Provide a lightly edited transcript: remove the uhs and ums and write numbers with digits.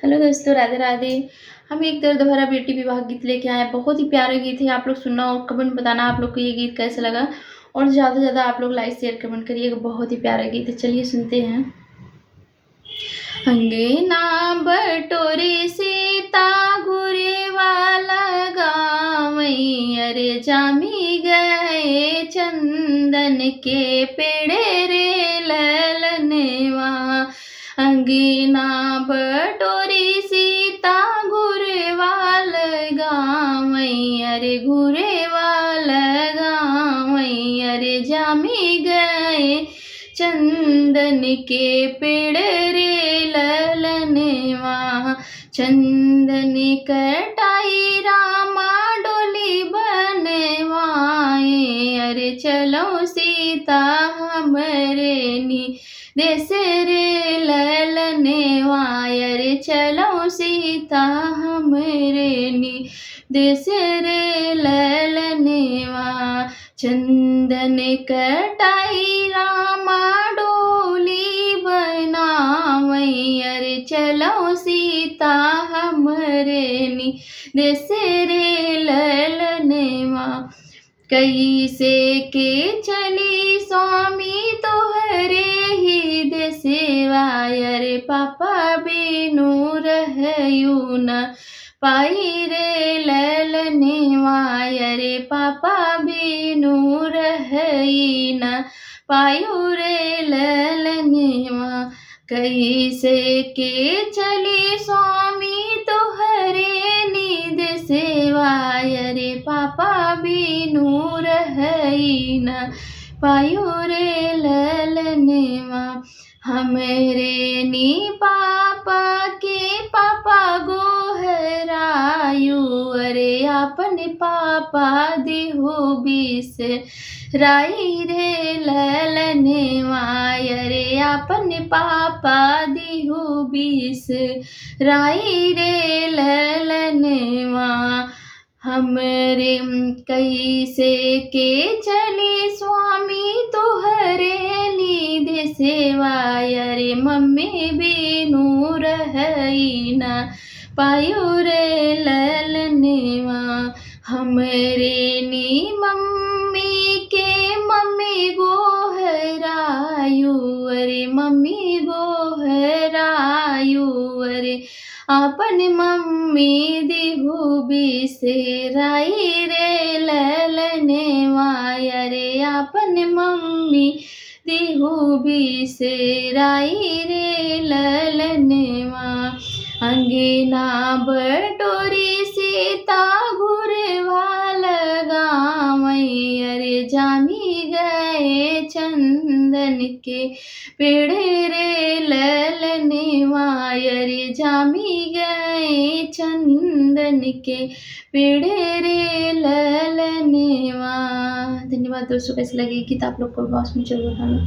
Hello दोस्तों, राधे राधे। हम एक दर्द भरा बेटी विवाह गीत लेके आए हैं। बहुत ही प्यारा गीत है। आप लोग सुनना और कमेंट बताना आप लोग को ये गीत कैसा लगा। और ज़्यादा से ज़्यादा आप लोग लाइक शेयर कमेंट करिएगा। बहुत ही प्यारा गीत है। चलिए सुनते हैं। अंगना बटोरे सीता घुरे वाला गाँव, अरे जामी गए चंदन के पेड़े रे ललनवा। अंगना बटोरी सीता घुरे वाला गाँव, अरे घुरे वाला गाँव, अरे जामी गए चंदन के पेड़ रे ललनवा। चंदन कटाई रामा डोली बनवाए, अरे चलो सीता हमरे नी देश रे ललनवा। अरे चलो सीता हमरे नी देश रे ललनवा। चंदन कटाई रामा डोली बनावई, अरे चलो सीता हमरे नी देश रे ललनवा। कैसे के चली स्वामी तोहरे ही देशवा, अरे पापा बिनु रहयू न पाई रे ललनवा। अरे पापा बिनु रहई न पायु रे ललनवा। कैसे के चली स्वामी तोहरे निद सेवा, अरे पापा बिनु रहई न पायु रे ललनवा। हमरे नी पापा के पापा गोहरायु, अरे अपने पापा देहु बिस राई रे ललनवा। अरे अपने पापा देहु बिस राई रे ललनवा। हमरे कैसे के चली स्वामी तोहरे निध सेवा, अरे मम्मी बिनु रहई न पायु रे ललनवा। हमरे नी मम्मी के मम्मी गोहरायु, अरे मम्मी गोहरायु, अरे अपन मम्मी देहु बिसराई रे ललनवा। अरे अपन मम्मी देहु बिसराई रे ललनवा। अंगना बटोरी सीता घुरे वाला गाँव, अरे जामी गए चंदन के पेड़ रे ललनवा। अरे जामी गए चंदन के पेड़ रे ललनवा। धन्यवाद दोस्तों। कैसी लगी गीत आप लोग को बॉक्स में जरूर बताना।